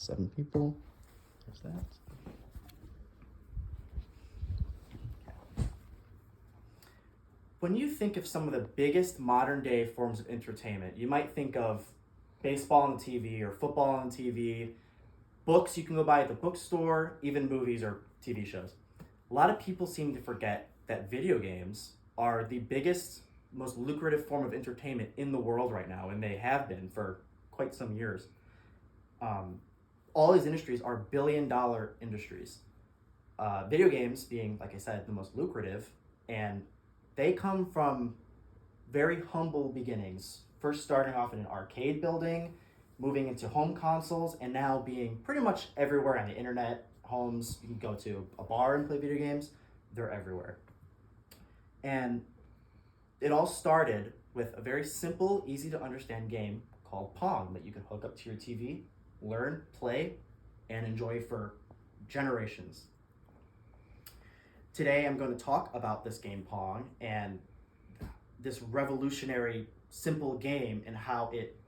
7 people. There's that. When you think of some of the biggest modern day forms of entertainment, you might think of baseball on the TV or football on the TV, books you can go buy at the bookstore, even movies or TV shows. A lot of people seem to forget that video games are the biggest, most lucrative form of entertainment in the world right now, and they have been for quite some years. All these industries are billion-dollar industries. Video games being, like I said, the most lucrative, and they come from very humble beginnings. First starting off in an arcade building, moving into home consoles, and now being pretty much everywhere on the internet, homes. You can go to a bar and play video games. They're everywhere. And it all started with a very simple, easy to understand game called Pong that you could hook up to your TV, learn, play, and enjoy for generations. Today I'm going to talk about this game Pong and this revolutionary simple game and how it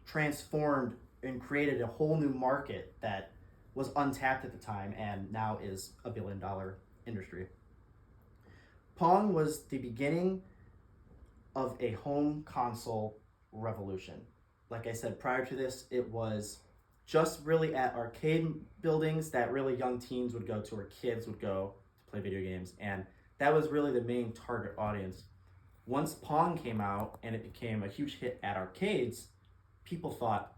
transformed and created a whole new market that was untapped at the time and now is a billion-dollar industry. Pong was the beginning of a home console revolution. Like I said, prior to this, it was just really at arcade buildings that really young teens would go to or kids would go to play video games, and that was really the main target audience. Once Pong came out and it became a huge hit at arcades, people thought,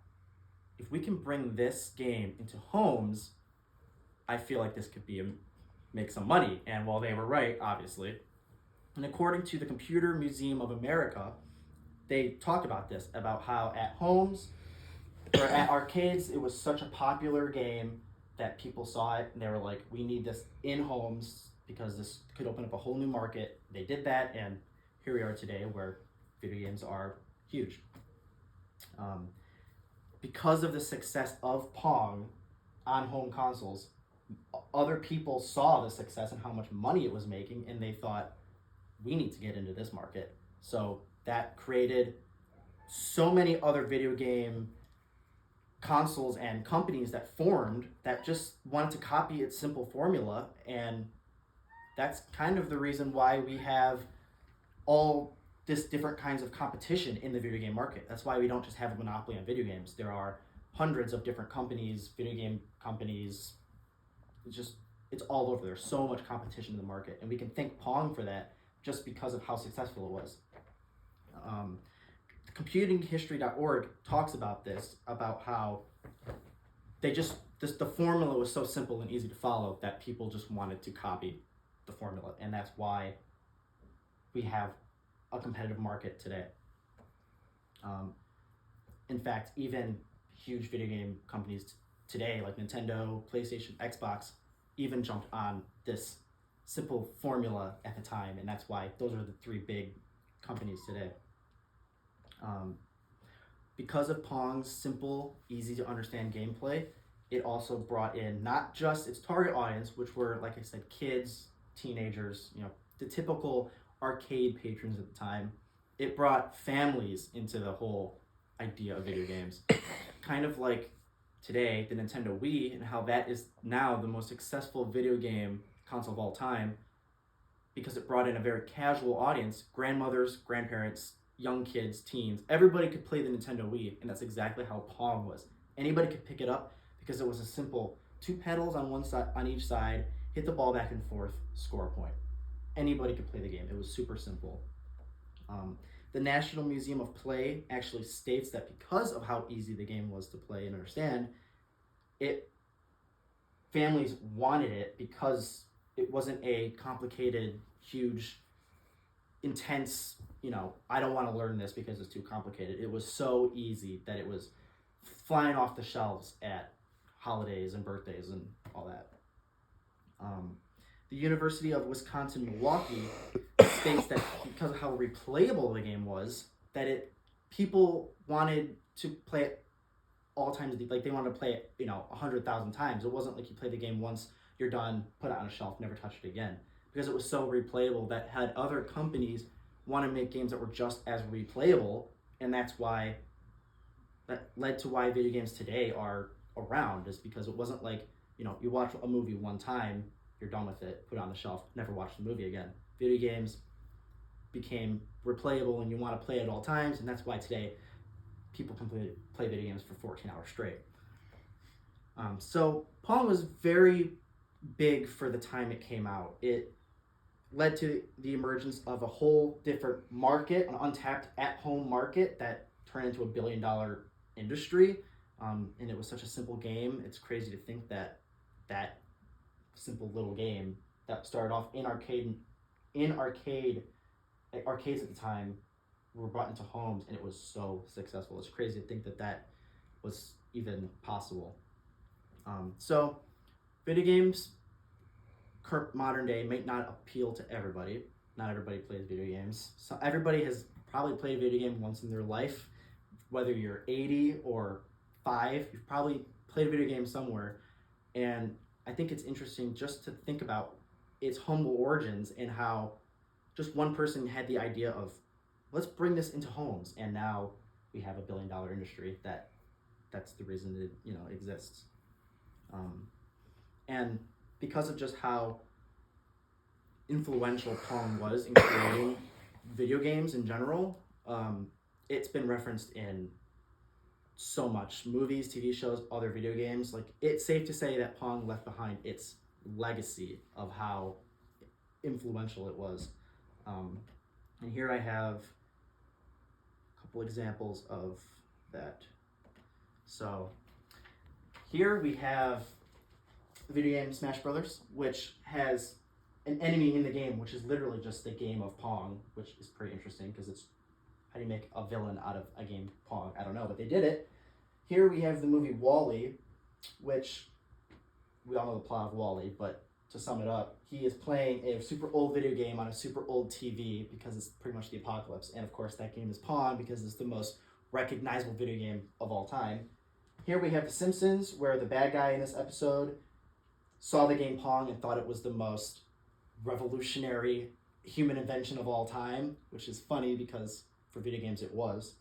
if we can bring this game into homes, I feel like this could make some money. And well, they were right, obviously. And according to the Computer Museum of America, they talked about this, about how at homes or at arcades, it was such a popular game that people saw it and they were like, we need this in homes because this could open up a whole new market. They did that, and here we are today where video games are huge. Because of the success of Pong on home consoles, other people saw the success and how much money it was making, and they thought, we need to get into this market. So that created so many other video game consoles and companies that formed that just wanted to copy its simple formula, and that's kind of the reason why we have all this different kinds of competition in the video game market. That's why we don't just have a monopoly on video games. There are hundreds of different companies, video game companies. It's all over. There's so much competition in the market, and we can thank Pong for that just because of how successful it was. Computinghistory.org talks about this, about how the formula was so simple and easy to follow that people just wanted to copy the formula, and that's why we have a competitive market today. In fact, even huge video game companies today, like Nintendo, PlayStation, Xbox, even jumped on this simple formula at the time, and that's why those are the 3 big companies today. Because of Pong's simple, easy to understand gameplay, it also brought in not just its target audience, which were, like I said, kids, teenagers, the typical arcade patrons at the time. It brought families into the whole idea of video games. Kind of like today, the Nintendo Wii, and how that is now the most successful video game console of all time, because it brought in a very casual audience, grandmothers, grandparents, young kids, teens. Everybody could play the Nintendo Wii, and that's exactly how Pong was. Anybody could pick it up because it was a simple 2 pedals on one side, on each side, hit the ball back and forth, score a point. Anybody could play the game. It was super simple. The National Museum of Play actually states that because of how easy the game was to play and understand, families wanted it because it wasn't a complicated, huge, intense, I don't want to learn this because it's too complicated. It was so easy that it was flying off the shelves at holidays and birthdays and all that. The University of Wisconsin-Milwaukee states that because of how replayable the game was, that people wanted to play it all times. Like, they wanted to play it, 100,000 times. It wasn't like you play the game once, you're done, put it on a shelf, never touch it again. Because it was so replayable that had other companies want to make games that were just as replayable, and that led to why video games today are around, is because it wasn't like, you watch a movie one time, you're done with it, put it on the shelf, never watch the movie again. Video games became replayable and you want to play it at all times, and that's why today people can play video games for 14 hours straight. So Pong was very big for the time it came out. It led to the emergence of a whole different market, an untapped at-home market that turned into $1 billion industry. And it was such a simple game. It's crazy to think that that simple little game that started off in arcades at the time were brought into homes, and it was so successful. It's crazy to think that that was even possible. So video games, current modern day, may not appeal to everybody. Not everybody plays video games. So everybody has probably played a video game once in their life. Whether you're 80 or 5, you've probably played a video game somewhere. And I think it's interesting just to think about its humble origins and how just one person had the idea of, let's bring this into homes, and now we have $1 billion industry that's the reason it exists. And because of just how influential Pong was in creating video games in general, it's been referenced in so much movies, TV shows, other video games. Like, it's safe to say that Pong left behind its legacy of how influential it was. And here I have a couple examples of that. So here we have the video game Smash Brothers, which has an enemy in the game, which is literally just the game of Pong, which is pretty interesting because it's, how do you make a villain out of a game Pong? I don't know, but they did it. Here we have the movie WALL-E, which we all know the plot of WALL-E, but to sum it up, he is playing a super old video game on a super old TV because it's pretty much the apocalypse. And of course, that game is Pong because it's the most recognizable video game of all time. Here we have The Simpsons, where the bad guy in this episode saw the game Pong and thought it was the most revolutionary human invention of all time, which is funny because for video games it was.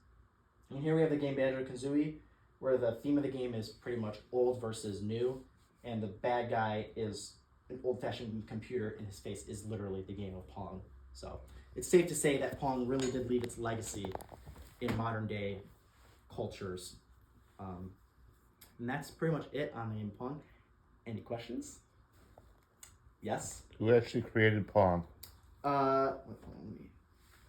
And here we have the game Banjo-Kazooie, where the theme of the game is pretty much old versus new, and the bad guy is an old-fashioned computer, and his face is literally the game of Pong. So it's safe to say that Pong really did leave its legacy in modern-day cultures. And that's pretty much it on the game Pong. Any questions? Yes? Who actually created Pong?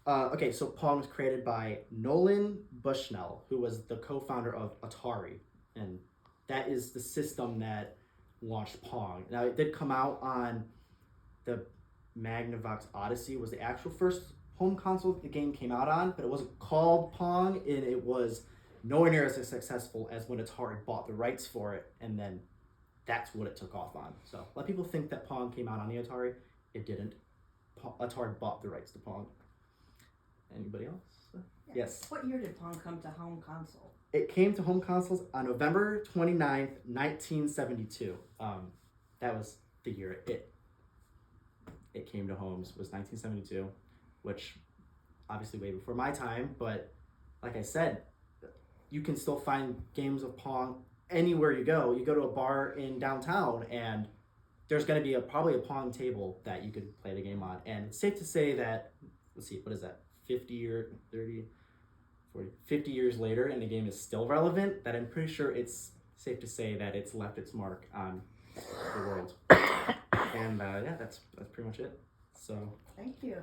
Okay, so Pong was created by Nolan Bushnell, who was the co-founder of Atari, and that is the system that launched Pong. Now, it did come out on the Magnavox Odyssey, was the actual first home console the game came out on, but it wasn't called Pong, and it was nowhere near as successful as when Atari bought the rights for it, and then that's what it took off on. So a lot of people think that Pong came out on the Atari. It didn't. Atari bought the rights to Pong. Anybody else? Yeah. Yes. What year did Pong come to home console? It came to home consoles on November 29th, 1972. That was the year it came to homes, was 1972, which obviously way before my time, but like I said, you can still find games of Pong anywhere you go. You go to a bar in downtown and there's going to be probably a Pong table that you could play the game on. And it's safe to say that, let's see, what is that, 50 or 30, 40, 50 years later, and the game is still relevant, that I'm pretty sure it's safe to say that it's left its mark on the world. And yeah, that's pretty much it. So Thank you.